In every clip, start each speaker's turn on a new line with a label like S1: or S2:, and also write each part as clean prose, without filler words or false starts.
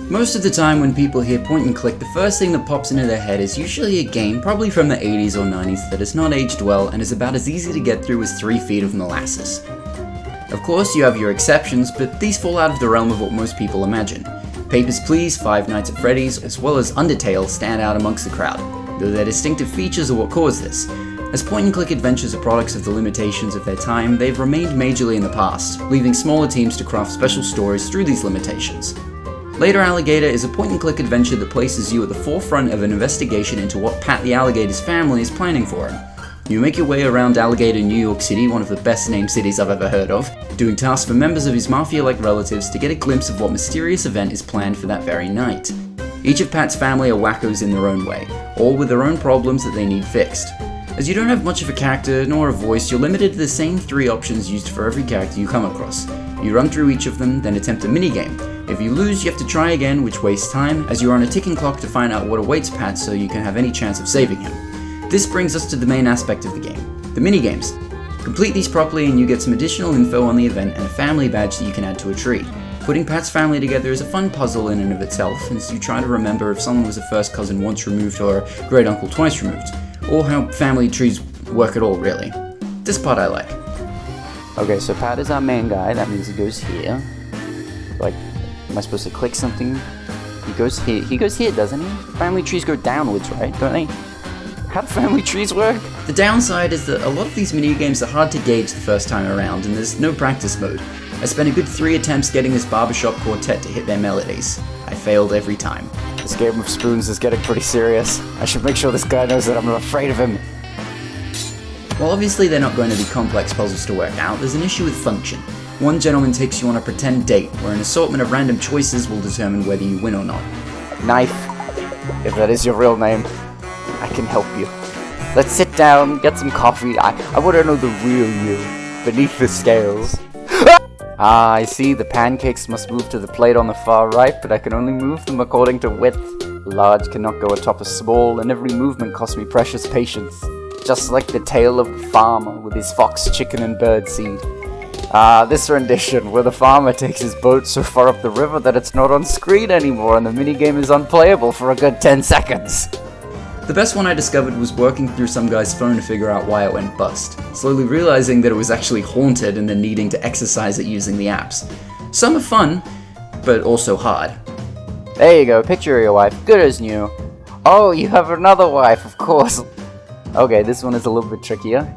S1: Most of the time when people hear point and click, the first thing that pops into their head is usually a game, probably from the 80s or 90s, that has not aged well and is about as easy to get through as 3 feet of molasses. Of course, you have your exceptions, but these fall out of the realm of what most people imagine. Papers, Please, Five Nights at Freddy's, as well as Undertale stand out amongst the crowd, though their distinctive features are what caused this. As point-and-click adventures are products of the limitations of their time, they've remained majorly in the past, leaving smaller teams to craft special stories through these limitations. Later Alligator is a point-and-click adventure that places you at the forefront of an investigation into what Pat the Alligator's family is planning for him. You make your way around Alligator, New York City, one of the best named cities I've ever heard of, doing tasks for members of his mafia-like relatives to get a glimpse of what mysterious event is planned for that very night. Each of Pat's family are wackos in their own way, all with their own problems that they need fixed. As you don't have much of a character nor a voice, you're limited to the same 3 options used for every character you come across. You run through each of them, then attempt a minigame. If you lose, you have to try again, which wastes time, as you are on a ticking clock to find out what awaits Pat so you can have any chance of saving him. This brings us to the main aspect of the game, the minigames. Complete these properly and you get some additional info on the event and a family badge that you can add to a tree. Putting Pat's family together is a fun puzzle in and of itself, as you try to remember if someone was a first cousin once removed or a great uncle twice removed, or how family trees work at all, really. This part I like. Okay, so Pat is our main guy, that means he goes here. Like, am I supposed to click something? He goes here, doesn't he? Family trees go downwards, right? Don't they? How do family trees work? The downside is that a lot of these minigames are hard to gauge the first time around, and there's no practice mode. I spent a good 3 attempts getting this barbershop quartet to hit their melodies. I failed every time. This game of spoons is getting pretty serious. I should make sure this guy knows that I'm not afraid of him. While obviously they're not going to be complex puzzles to work out, there's an issue with function. One gentleman takes you on a pretend date, where an assortment of random choices will determine whether you win or not. Knife, if that is your real name, I can help you. Let's sit down, get some coffee. I want to know the real you, beneath the scales. I see, the pancakes must move to the plate on the far right, but I can only move them according to width. Large cannot go atop of small, and every movement costs me precious patience. Just like the tale of the farmer with his fox, chicken, and bird seed. This rendition, where the farmer takes his boat so far up the river that it's not on screen anymore and the minigame is unplayable for a good 10 seconds. The best one I discovered was working through some guy's phone to figure out why it went bust, slowly realizing that it was actually haunted and then needing to exercise it using the apps. Some are fun, but also hard. There you go, picture of your wife, good as new. Oh, you have another wife, of course. Okay, this one is a little bit trickier.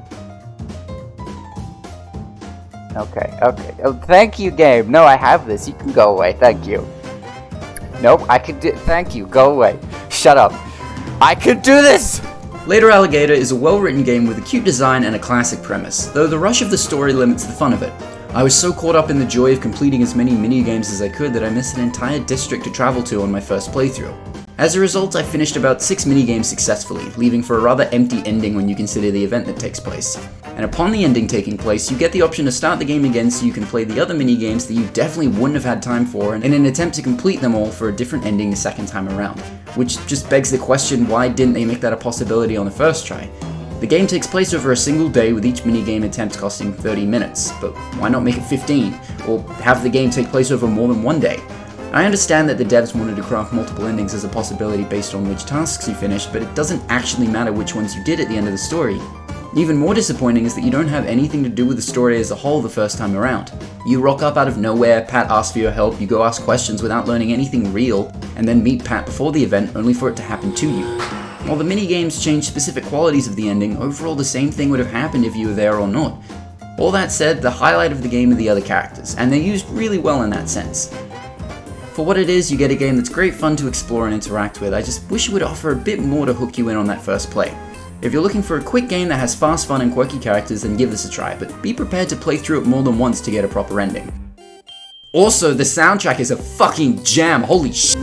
S1: Okay. Oh, thank you, game. No, I have this. You can go away. Thank you. Nope, I can do. Thank you. Go away. Shut up. I could do this! Later Alligator is a well-written game with a cute design and a classic premise, though the rush of the story limits the fun of it. I was so caught up in the joy of completing as many minigames as I could that I missed an entire district to travel to on my first playthrough. As a result, I finished about 6 minigames successfully, leaving for a rather empty ending when you consider the event that takes place. And upon the ending taking place, you get the option to start the game again so you can play the other minigames that you definitely wouldn't have had time for in an attempt to complete them all for a different ending the second time around. Which just begs the question, why didn't they make that a possibility on the first try? The game takes place over a single day with each minigame attempt costing 30 minutes, but why not make it 15? Or have the game take place over more than one day? I understand that the devs wanted to craft multiple endings as a possibility based on which tasks you finished, but it doesn't actually matter which ones you did at the end of the story. Even more disappointing is that you don't have anything to do with the story as a whole the first time around. You rock up out of nowhere, Pat asks for your help, you go ask questions without learning anything real, and then meet Pat before the event only for it to happen to you. While the minigames change specific qualities of the ending, overall the same thing would have happened if you were there or not. All that said, the highlight of the game are the other characters, and they're used really well in that sense. For what it is, you get a game that's great fun to explore and interact with. I just wish it would offer a bit more to hook you in on that first play. If you're looking for a quick game that has fast fun and quirky characters, then give this a try, but be prepared to play through it more than once to get a proper ending. Also, the soundtrack is a fucking jam, holy shit!